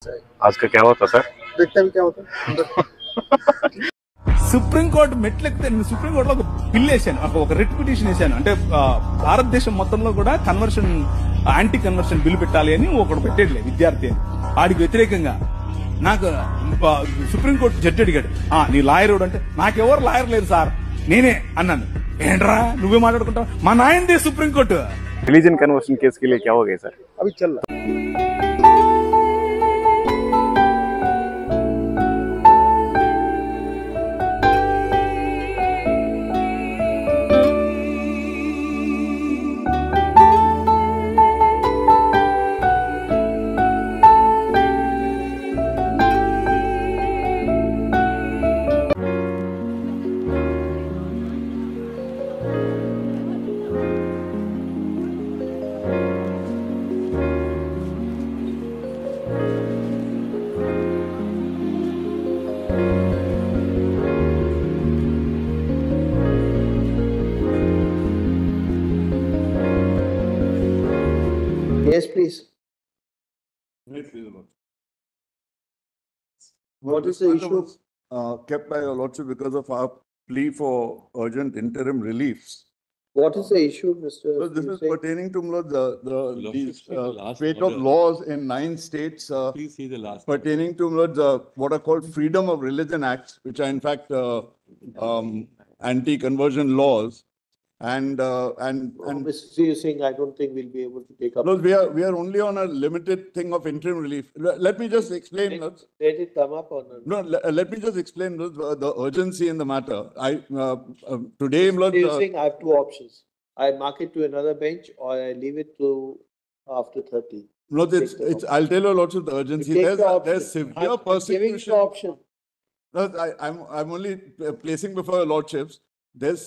आज का क्या होता सर? देखते हैं क्या होता है। సుప్రీంకోర్టు మెట్లెక్కితే నేను సుప్రీంకోర్టులో ఒక బిల్ వేసాను, ఒక రిట్ పిటిషన్ వేసాను. అంటే భారతదేశం మొత్తంలో కూడా కన్వర్షన్, యాంటీ కన్వర్షన్ బిల్ పెట్టాలి అని ఒకడు పెట్టేట్లే విద్యార్థి అని. వాడికి వ్యతిరేకంగా నాకు సుప్రీంకోర్టు జడ్జి అడిగాడు, నీ లాయర్ అంటే నాకెవరు లాయర్ లేరు సార్, నేనే అన్నాను. ఏంట్రా నువ్వే మాట్లాడుకుంటావు, మా నాయనదే సుప్రీంకోర్టు. रिलीजन कन्वर्शन केस के लिए क्या हो गया सर? अभी चल रहा है। Yes, please. What is the issue kept by your lordship because of our plea for urgent interim reliefs? What is the issue, Mr. So this is Hussain? pertaining to Lordship, these speak the last spate of order. laws in 9 states Please see the last. pertaining to what are called Freedom of Religion Acts, which are in fact anti-conversion laws. And Mr. Singh, I don't think we'll be able to take up. no, we are only on a limited thing of interim relief. Let me just explain. Let it come up on. No, let me just explain the urgency in the matter. Today, Mr. Singh, I have two options. I mark it to another bench or I leave it to after 30. no, I'll tell your lordship the urgency. There's severe I'm giving you persecution. the option. No, I'm only placing before your lordships. There's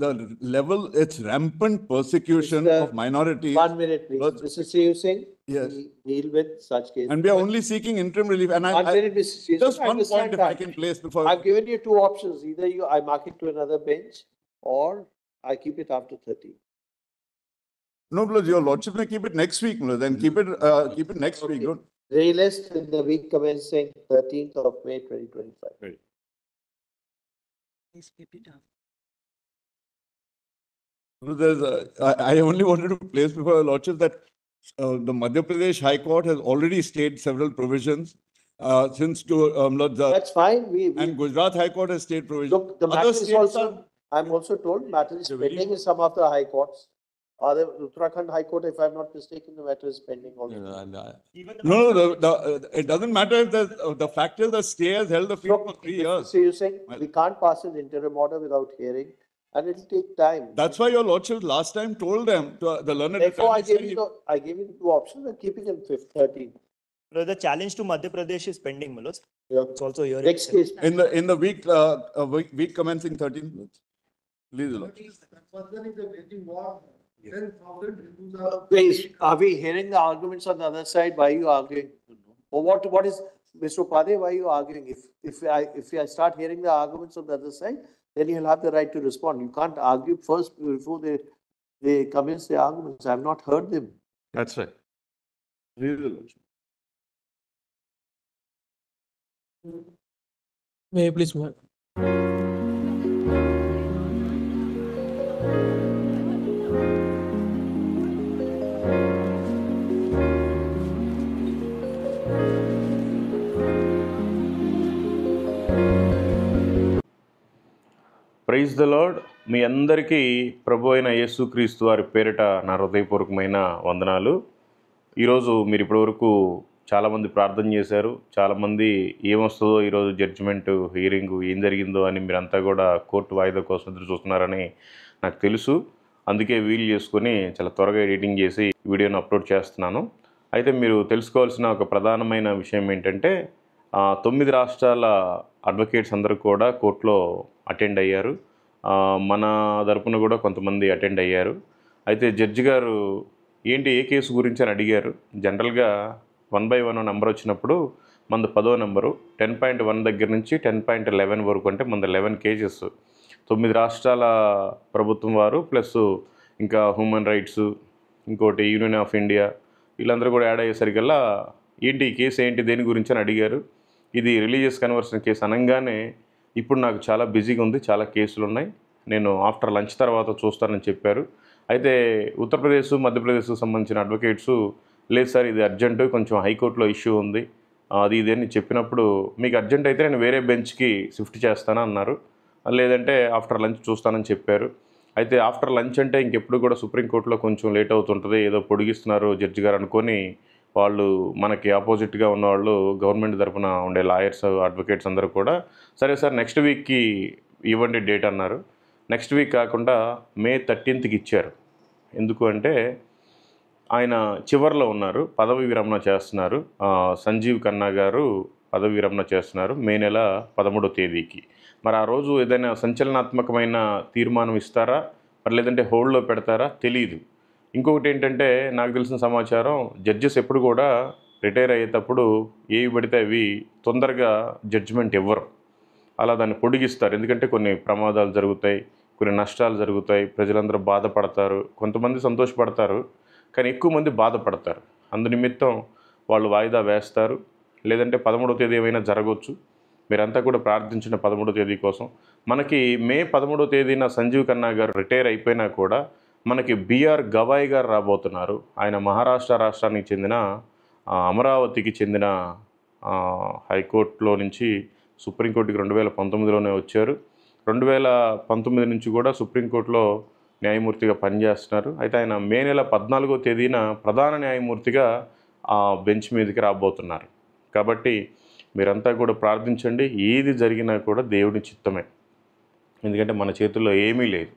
the level, it's rampant persecution Mr. of minorities. 1 minute, please. Lord- Mr. Singh, Yes. we deal with such cases. And we are only seeking interim relief. And 1 minute, Mr. Singh. just I one understand point if I that. can place before. I've given you two options. Either I mark it to another bench or I keep it after 30. No, because your lordship may keep it next week, then keep it next week. Don't. Relist in the week commencing 13th of May 2025. No, I only wanted to place before your lordship that the Madhya Pradesh High Court has already stayed several provisions since That's fine. and Gujarat High Court has stayed provisions. Look, the matter Other is states also, I'm also told, matter is They're very pending in some of the high courts. The Uttarakhand High Court, if I'm not mistaken, the matter is pending also. it doesn't matter if the fact is the stay has held the field for 3 years. So you're saying we can't pass an interim order without hearing, and it'll take time. That's why your lordship last time told them, the learned Therefore, I attorney gave said I gave you the two options and keeping it 13th. The challenge to Madhya Pradesh is pending, Manoj. Yeah. It's also here. Next case. in the week commencing 13th. Please, your lordship. Please, are we hearing the arguments on the other side? Why are you arguing? Or what is, Mr. Upadhyay, why are you arguing? If I start hearing the arguments on the other side, then you'll have the right to respond. You can't argue first before they commence their arguments. I've not heard them. That's right. Please, your lordship. May I please move? Praise the lord. మీ అందరికీ ప్రభు అయిన యేసుక్రీస్తు వారి పేరిట నా హృదయపూర్వకమైన వందనాలు. ఈరోజు మీరు ఇప్పటివరకు చాలామంది ప్రార్థన చేశారు. చాలామంది ఏమొస్తుందో ఈరోజు జడ్జిమెంట్ హియరింగ్ ఏం జరిగిందో అని మీరంతా కూడా కోర్టు వాయిదా కోసం ఎదురు చూస్తున్నారని నాకు తెలుసు. అందుకే వీలు చేసుకొని చాలా త్వరగా ఎడిటింగ్ చేసి వీడియోని అప్లోడ్ చేస్తున్నాను. అయితే మీరు తెలుసుకోవాల్సిన ఒక ప్రధానమైన విషయం ఏంటంటే 9 రాష్ట్రాల అడ్వకేట్స్ అందరూ కూడా కోర్టులో అటెండ్ అయ్యారు. మన తరపున కూడా కొంతమంది అటెండ్ అయ్యారు. అయితే జడ్జి గారు ఏంటి ఏ కేసు గురించి అని అడిగారు. జనరల్గా 1 by 1 నెంబర్ వచ్చినప్పుడు మనది 10వ నెంబరు 10.1 దగ్గర నుంచి 10.11 వరకు, అంటే మన 11 కేసెస్ 9 రాష్ట్రాల ప్రభుత్వం వారు ప్లస్ ఇంకా హ్యూమన్ రైట్స్, ఇంకోటి యూనియన్ ఆఫ్ ఇండియా, వీళ్ళందరూ కూడా యాడ్ అయ్యేసరికల్లా ఏంటి ఈ కేసు ఏంటి, దేని గురించి అని అడిగారు. ఇది రిలీజియస్ కన్వర్షన్ కేసు అనగానే ఇప్పుడు నాకు చాలా బిజీగా ఉంది, చాలా కేసులు ఉన్నాయి, నేను ఆఫ్టర్ లంచ్ తర్వాత చూస్తానని చెప్పారు. అయితే ఉత్తరప్రదేశ్, మధ్యప్రదేశ్కు సంబంధించిన అడ్వకేట్స్ లేదు సార్ ఇది అర్జెంటు, కొంచెం హైకోర్టులో ఇష్యూ ఉంది, అది ఇది అని చెప్పినప్పుడు మీకు అర్జెంట్ అయితే నేను వేరే బెంచ్కి షిఫ్ట్ చేస్తాను అన్నారు. లేదంటే ఆఫ్టర్ లంచ్ చూస్తానని చెప్పారు. అయితే ఆఫ్టర్ లంచ్ అంటే ఇంకెప్పుడు కూడా సుప్రీంకోర్టులో కొంచెం లేట్ అవుతుంటుంది, ఏదో పొడిగిస్తున్నారు జడ్జి గారు అనుకొని వాళ్ళు మనకి ఆపోజిట్గా ఉన్నవాళ్ళు గవర్నమెంట్ తరఫున ఉండే లాయర్స్, అడ్వకేట్స్ అందరూ కూడా సరే సార్ నెక్స్ట్ వీక్కి ఇవ్వండి డేట్ అన్నారు. నెక్స్ట్ వీక్ కాకుండా May 13కి ఇచ్చారు. ఎందుకు అంటే ఆయన చివరిలో ఉన్నారు, పదవి విరమణ చేస్తున్నారు. సంజీవ్ ఖన్నా గారు పదవి విరమణ చేస్తున్నారు మే నెల 13వ తేదీకి. మరి ఆ రోజు ఏదైనా సంచలనాత్మకమైన తీర్మానం ఇస్తారా, మరి లేదంటే హోల్డ్లో పెడతారా తెలీదు. ఇంకొకటి ఏంటంటే నాకు తెలిసిన సమాచారం, జడ్జెస్ ఎప్పుడు కూడా రిటైర్ అయ్యేటప్పుడు ఏవి పడితే అవి తొందరగా జడ్జిమెంట్ ఇవ్వరు, అలా దాన్ని పొడిగిస్తారు. ఎందుకంటే కొన్ని ప్రమాదాలు జరుగుతాయి, కొన్ని నష్టాలు జరుగుతాయి, ప్రజలందరూ బాధపడతారు, కొంతమంది సంతోషపడతారు, కానీ ఎక్కువ మంది బాధపడతారు. అందు నిమిత్తం వాళ్ళు వాయిదా వేస్తారు. లేదంటే 13వ తేదీ ఏమైనా జరగవచ్చు. మీరంతా కూడా ప్రార్థించిన 13వ తేదీ కోసం. మనకి May 13వ తేదీన సంజీవ్ ఖన్నా గారు రిటైర్ అయిపోయినా కూడా మనకి బిఆర్ గవాయ్ గారు రాబోతున్నారు. ఆయన మహారాష్ట్ర రాష్ట్రానికి చెందిన అమరావతికి చెందిన హైకోర్టులో నుంచి సుప్రీంకోర్టుకి 2019లోనే వచ్చారు. 2019 నుంచి కూడా సుప్రీంకోర్టులో న్యాయమూర్తిగా పనిచేస్తున్నారు. అయితే ఆయన మే నెల 14వ తేదీన ప్రధాన న్యాయమూర్తిగా ఆ బెంచ్ మీదకి రాబోతున్నారు. కాబట్టి మీరంతా కూడా ప్రార్థించండి. ఏది జరిగినా కూడా దేవుని చిత్తమే, ఎందుకంటే మన చేతుల్లో ఏమీ లేదు.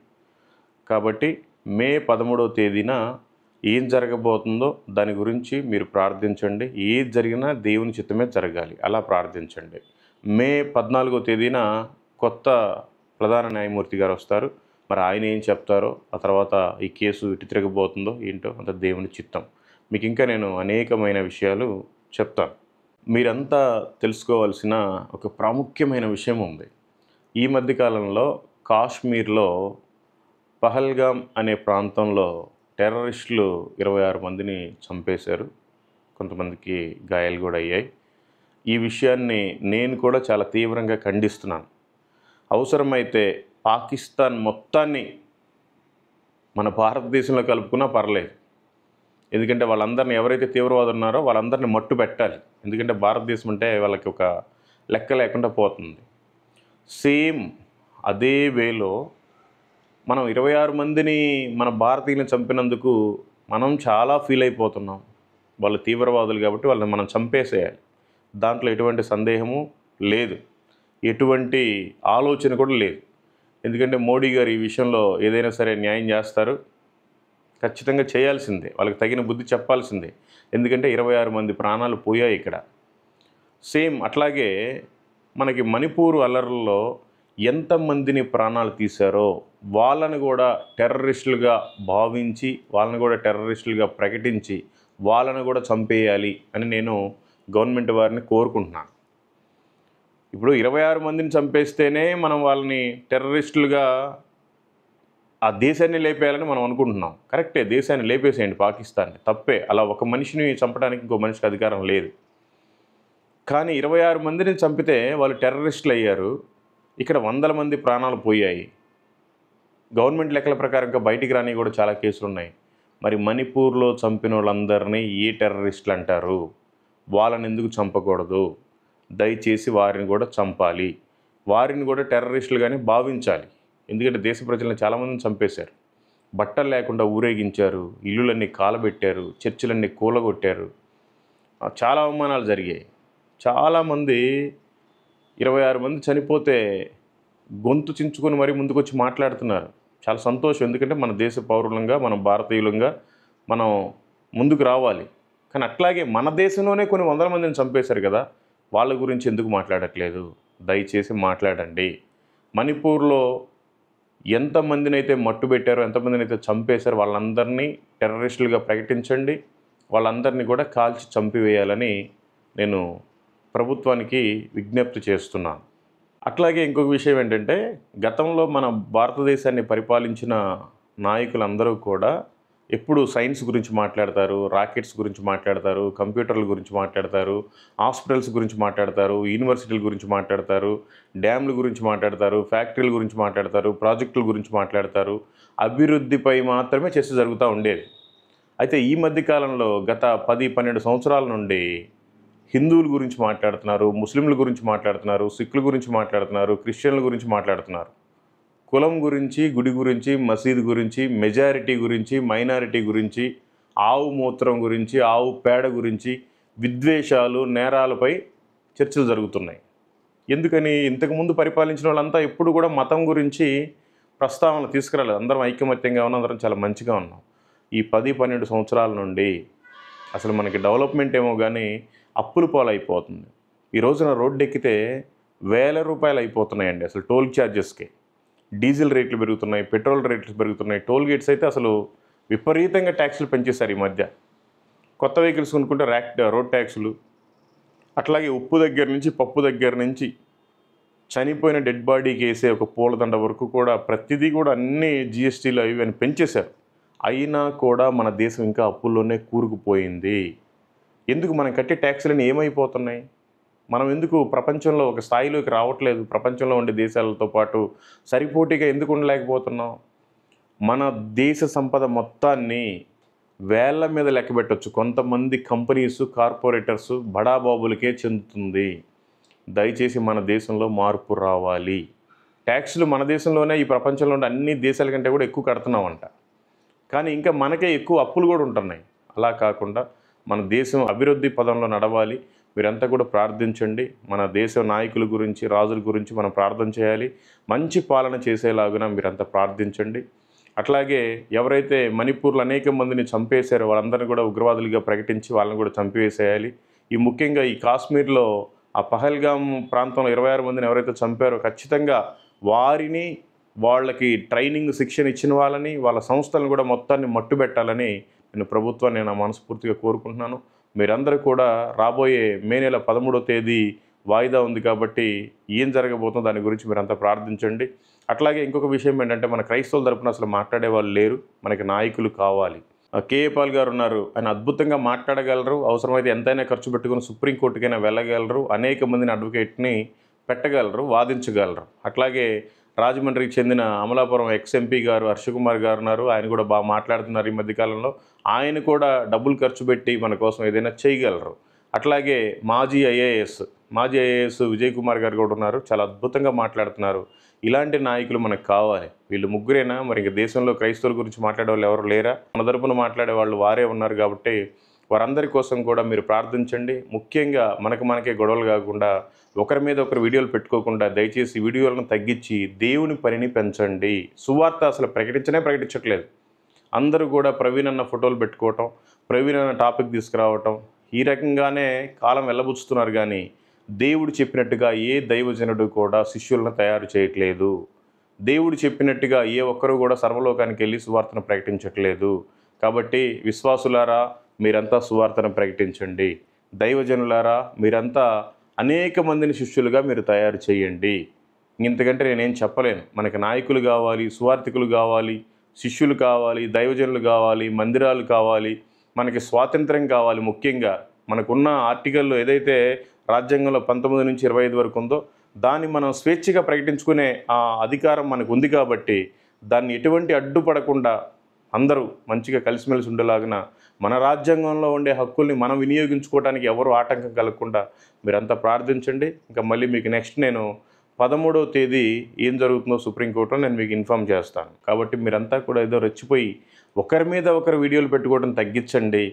కాబట్టి May 13వ తేదీన ఏం జరగబోతుందో దాని గురించి మీరు ప్రార్థించండి. ఏది జరిగినా దేవుని చిత్తమే జరగాలి, అలా ప్రార్థించండి. May 14వ తేదీన కొత్త ప్రధాన న్యాయమూర్తి గారు వస్తారు. మరి ఆయన ఏం చెప్తారో, ఆ తర్వాత ఈ కేసు ఇటు తిరగబోతుందో ఏంటో అంత దేవుని చిత్తం. మీకు ఇంకా నేను అనేకమైన విషయాలు చెప్తాను. మీరంతా తెలుసుకోవాల్సిన ఒక ప్రాముఖ్యమైన విషయం ఉంది. ఈ మధ్యకాలంలో కాశ్మీర్లో పహల్గామ్ అనే ప్రాంతంలో టెర్రరిస్టులు 26 మందిని చంపేశారు, కొంతమందికి గాయాలు కూడా అయ్యాయి. ఈ విషయాన్ని నేను కూడా చాలా తీవ్రంగా ఖండిస్తున్నాను. అవసరమైతే పాకిస్తాన్ మొత్తాన్ని మన భారతదేశంలో కలుపుకున్నా పర్లేదు, ఎందుకంటే వాళ్ళందరినీ ఎవరైతే తీవ్రవాదులు ఉన్నారో వాళ్ళందరినీ మట్టు పెట్టాలి. ఎందుకంటే భారతదేశం అంటే వాళ్ళకి ఒక లెక్క లేకుండా పోతుంది. సేమ్ అదే వేలో మనం 26 మందిని మన భారతీయులను చంపినందుకు మనం చాలా ఫీల్ అయిపోతున్నాం. వాళ్ళు తీవ్రవాదులు కాబట్టి వాళ్ళని మనం చంపేసేయాలి, దాంట్లో ఎటువంటి సందేహము లేదు, ఎటువంటి ఆలోచన కూడా లేదు. ఎందుకంటే మోడీ గారు ఈ విషయంలో ఏదైనా సరే న్యాయం చేస్తారు, ఖచ్చితంగా చేయాల్సిందే, వాళ్ళకి తగిన బుద్ధి చెప్పాల్సిందే. ఎందుకంటే 26 మంది ప్రాణాలు పోయాయి ఇక్కడ. సేమ్ అట్లాగే మనకి మణిపూర్ అల్లర్లలో ఎంతమందిని ప్రాణాలు తీశారో వాళ్ళని కూడా టెర్రరిస్టులుగా భావించి, వాళ్ళని కూడా టెర్రరిస్టులుగా ప్రకటించి, వాళ్ళని కూడా చంపేయాలి అని నేను గవర్నమెంట్ వారిని కోరుకుంటున్నాను. ఇప్పుడు 26 మందిని చంపేస్తేనే మనం వాళ్ళని టెర్రరిస్టులుగా ఆ దేశాన్ని లేపేయాలని మనం అనుకుంటున్నాం. కరెక్టే, దేశాన్ని లేపేసేయండి, పాకిస్తాన్ని, తప్పే. అలా ఒక మనిషిని చంపడానికి ఇంకో మనిషికి అధికారం లేదు. కానీ 26 మందిని చంపితే వాళ్ళు టెర్రరిస్టులు అయ్యారు, ఇక్కడ 100 మంది ప్రాణాలు పోయాయి. గవర్నమెంట్ లెక్కల ప్రకారంగా బయటికి రాని కూడా చాలా కేసులు ఉన్నాయి. మరి మణిపూర్లో చంపిన వాళ్ళందరినీ ఏ టెర్రరిస్టులు అంటారు? వాళ్ళని ఎందుకు చంపకూడదు? దయచేసి వారిని కూడా చంపాలి, వారిని కూడా టెర్రరిస్టులుగానే భావించాలి. ఎందుకంటే దేశ ప్రజలను చాలామందిని చంపేశారు, బట్టలు లేకుండా ఊరేగించారు, ఇల్లులన్నీ కాలబెట్టారు, చర్చిలన్నీ కూలగొట్టారు, చాలా అవమానాలు జరిగాయి. చాలామంది 26 మంది చనిపోతే గొంతు చించుకొని మరీ ముందుకొచ్చి మాట్లాడుతున్నారు. చాలా సంతోషం, ఎందుకంటే మన దేశ పౌరులంగా, మనం భారతీయులంగా మనం ముందుకు రావాలి. కానీ అట్లాగే మన దేశంలోనే కొన్ని 100 మందిని చంపేశారు కదా, వాళ్ళ గురించి ఎందుకు మాట్లాడట్లేదు? దయచేసి మాట్లాడండి. మణిపూర్లో ఎంతమందిని అయితే మట్టు పెట్టారో, ఎంతమందిని అయితే చంపేశారో వాళ్ళందరినీ టెర్రరిస్టులుగా ప్రకటించండి, వాళ్ళందరినీ కూడా కాల్చి చంపివేయాలని నేను ప్రభుత్వానికి విజ్ఞప్తి చేస్తున్నాను. అట్లాగే ఇంకొక విషయం ఏంటంటే, గతంలో మన భారతదేశాన్ని పరిపాలించిన నాయకులందరూ కూడా ఎప్పుడు సైన్స్ గురించి మాట్లాడతారు, రాకెట్స్ గురించి మాట్లాడతారు, కంప్యూటర్ల గురించి మాట్లాడతారు, హాస్పిటల్స్ గురించి మాట్లాడతారు, యూనివర్సిటీల గురించి మాట్లాడతారు, డ్యామ్ల గురించి మాట్లాడతారు, ఫ్యాక్టరీల గురించి మాట్లాడతారు, ప్రాజెక్టుల గురించి మాట్లాడతారు. అభివృద్ధిపై మాత్రమే చర్చ జరుగుతూ ఉండేది. అయితే ఈ మధ్య కాలంలో గత 10-12 సంవత్సరాల నుండి హిందువుల గురించి మాట్లాడుతున్నారు, ముస్లింల గురించి మాట్లాడుతున్నారు, సిక్కుల గురించి మాట్లాడుతున్నారు, క్రిస్టియన్ల గురించి మాట్లాడుతున్నారు. కులం గురించి, గుడి గురించి, మసీదు గురించి, మెజారిటీ గురించి, మైనారిటీ గురించి, ఆవు మూత్రం గురించి, ఆవు పేడ గురించి, విద్వేషాలు, నేరాలపై చర్చలు జరుగుతున్నాయి. ఎందుకని? ఇంతకుముందు పరిపాలించిన వాళ్ళంతా ఎప్పుడు కూడా మతం గురించి ప్రస్తావనలు తీసుకురాలేదు. అందరం ఐకమత్యంగా ఉన్నాం, అందరం చాలా మంచిగా ఉన్నాం. ఈ 10-12 సంవత్సరాల నుండి అసలు మనకి డెవలప్మెంట్ ఏమో కానీ అప్పులు పాలైపోతుంది. ఈ రోజున రోడ్డు ఎక్కితే వేల రూపాయలు అయిపోతున్నాయండి అసలు టోల్ ఛార్జెస్కి. డీజిల్ రేట్లు పెరుగుతున్నాయి, పెట్రోల్ రేట్లు పెరుగుతున్నాయి, టోల్ గేట్స్ అయితే అసలు విపరీతంగా ట్యాక్సులు పెంచేశారు ఈ మధ్య. కొత్త వెహికల్స్ కొనుక్కుంటే రోడ్ ట్యాక్సులు, అట్లాగే ఉప్పు దగ్గర నుంచి, పప్పు దగ్గర నుంచి, చనిపోయిన డెడ్ బాడీకి వేసే ఒక పూలదండ వరకు కూడా ప్రతిదీ కూడా అన్ని జిఎస్టీలు అవి అని పెంచేశారు. అయినా కూడా మన దేశం ఇంకా అప్పుల్లోనే కూరుకుపోయింది. ఎందుకు? మనం కట్టే ట్యాక్సులన్నీ ఏమైపోతున్నాయి? మనం ఎందుకు ప్రపంచంలో ఒక స్థాయిలోకి రావట్లేదు? ప్రపంచంలో ఉండే దేశాలతో పాటు సరిపోటీగా ఎందుకు ఉండలేకపోతున్నాం? మన దేశ సంపద మొత్తాన్ని వేళ్ల మీద లెక్క పెట్టవచ్చు. కొంతమంది కంపెనీసు, కార్పొరేటర్సు, బడాబాబులకే చెందుతుంది. దయచేసి మన దేశంలో మార్పు రావాలి. ట్యాక్సులు మన దేశంలోనే ఈ ప్రపంచంలో ఉండే అన్ని దేశాల కంటే కూడా ఎక్కువ కడుతున్నామంట. కానీ ఇంకా మనకే ఎక్కువ అప్పులు కూడా ఉంటున్నాయి. అలా కాకుండా మన దేశం అభివృద్ధి పదంలో నడవాలి. మీరంతా కూడా ప్రార్థించండి. మన దేశ నాయకుల గురించి, రాజుల గురించి మనం ప్రార్థన చేయాలి. మంచి పాలన చేసేలాగున మీరంతా ప్రార్థించండి. అట్లాగే ఎవరైతే మణిపూర్లో అనేక మందిని చంపేశారో వాళ్ళందరినీ కూడా ఉగ్రవాదులుగా ప్రకటించి వాళ్ళని కూడా చంపివేసేయాలి. ఈ ముఖ్యంగా ఈ కాశ్మీర్లో ఆ పహల్గామ్ ప్రాంతంలో 26 మందిని ఎవరైతే చంపారో ఖచ్చితంగా వారిని, వాళ్ళకి ట్రైనింగ్ శిక్షణ ఇచ్చిన వాళ్ళని, వాళ్ళ సంస్థలను కూడా మొత్తాన్ని మట్టుబెట్టాలని నేను ప్రభుత్వాన్ని నా మనస్ఫూర్తిగా కోరుకుంటున్నాను. మీరందరూ కూడా రాబోయే మే నెల 13వ తేదీ వాయిదా ఉంది కాబట్టి ఏం జరగబోతుందో దాని గురించి మీరంతా ప్రార్థించండి. అట్లాగే ఇంకొక విషయం ఏంటంటే మన క్రైస్తవుల తరపున అసలు మాట్లాడే వాళ్ళు లేరు. మనకి నాయకులు కావాలి. కేఏ పాల్ గారు ఉన్నారు. ఆయన అద్భుతంగా మాట్లాడగలరు. అవసరమైతే ఎంతైనా ఖర్చు పెట్టుకుని సుప్రీంకోర్టుకైనా వెళ్ళగలరు. అనేక మందిని అడ్వకేట్ని పెట్టగలరు, వాదించగలరు. అట్లాగే రాజమండ్రికి చెందిన అమలాపురం ఎక్స్ఎంపీ గారు హర్షకుమార్ గారు ఉన్నారు. ఆయన కూడా బాగా మాట్లాడుతున్నారు ఈ మధ్యకాలంలో. ఆయన కూడా డబ్బులు ఖర్చు పెట్టి మన కోసం ఏదైనా చేయగలరు. అట్లాగే మాజీ ఐఏఎస్ విజయ్ కుమార్ గారు కూడా ఉన్నారు. చాలా అద్భుతంగా మాట్లాడుతున్నారు. ఇలాంటి నాయకులు మనకు కావాలి. వీళ్ళు ముగ్గురేనా? మరి ఇంక దేశంలో క్రైస్తవుల గురించి మాట్లాడే వాళ్ళు ఎవరు లేరా? మన తరపున మాట్లాడే వాళ్ళు వారే ఉన్నారు కాబట్టి వారందరి కోసం కూడా మీరు ప్రార్థించండి. ముఖ్యంగా మనకే గొడవలు కాకుండా ఒకరి మీద ఒకరు వీడియోలు పెట్టుకోకుండా దయచేసి వీడియోలను తగ్గించి దేవుని పనిని పెంచండి. సువార్త అసలు ప్రకటించట్లేదు. అందరూ కూడా ప్రవీణ్ అన్న ఫోటోలు పెట్టుకోవటం, ప్రవీణ్ అన్న టాపిక్ తీసుకురావటం, ఈ రకంగానే కాలం వెళ్ళబుచ్చుతున్నారు. కానీ దేవుడు చెప్పినట్టుగా ఏ దైవజనుడు కూడా శిష్యులను తయారు చేయట్లేదు. దేవుడు చెప్పినట్టుగా ఏ ఒక్కరూ కూడా సర్వలోకానికి వెళ్ళి సువార్తను ప్రకటించట్లేదు. కాబట్టి విశ్వాసులారా మీరంతా సువార్తను ప్రకటించండి. దైవజనులారా మీరంతా అనేక మందిని శిష్యులుగా మీరు తయారు చేయండి. ఇంతకంటే నేనేం చెప్పలేను. మనకి నాయకులు కావాలి, సువార్థికులు కావాలి, శిష్యులు కావాలి, దైవజనులు కావాలి, మందిరాలు కావాలి, మనకి స్వాతంత్రం కావాలి. ముఖ్యంగా మనకున్న ఆర్టికల్లో ఏదైతే రాజ్యాంగంలో 19 నుంచి 25 వరకు ఉందో దాన్ని మనం స్వేచ్ఛగా ప్రకటించుకునే ఆ అధికారం మనకు ఉంది. కాబట్టి దాన్ని ఎటువంటి అడ్డుపడకుండా అందరూ మంచిగా కలిసిమెలిసి ఉండేలాగిన మన రాజ్యాంగంలో ఉండే హక్కుల్ని మనం వినియోగించుకోవడానికి ఎవరు ఆటంకం కలగకుండా మీరంతా ప్రార్థించండి. ఇంకా మళ్ళీ మీకు నెక్స్ట్ నేను 13వ తేదీ ఏం జరుగుతుందో సుప్రీంకోర్టులో నేను మీకు ఇన్ఫామ్ చేస్తాను. కాబట్టి మీరంతా కూడా ఏదో రెచ్చిపోయి ఒకరి మీద ఒకరు వీడియోలు పెట్టుకోవడం తగ్గించండి.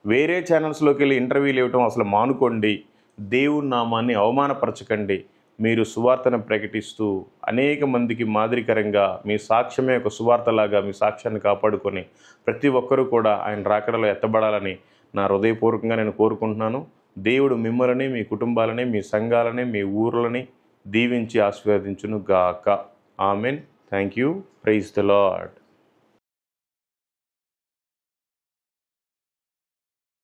వేరే ఛానల్స్లోకి వెళ్ళి ఇంటర్వ్యూలు ఇవ్వటం అసలు మానుకోండి. దేవుని నామాన్ని అవమానపరచకండి. మీరు సువార్తను ప్రకటిస్తూ అనేక మందికి మాదిరికరంగా మీ సాక్ష్యమే ఒక సువార్తలాగా మీ సాక్ష్యాన్ని కాపాడుకొని ప్రతి ఒక్కరూ కూడా ఆయన రాకడలో ఎత్తబడాలని నా హృదయపూర్వకంగా నేను కోరుకుంటున్నాను. దేవుడు మిమ్మల్ని, మీ కుటుంబాలని, మీ సంఘాలని, మీ ఊర్లని దీవించి ఆశీర్వదించును గాక. Amen. Thank you. Praise the lord.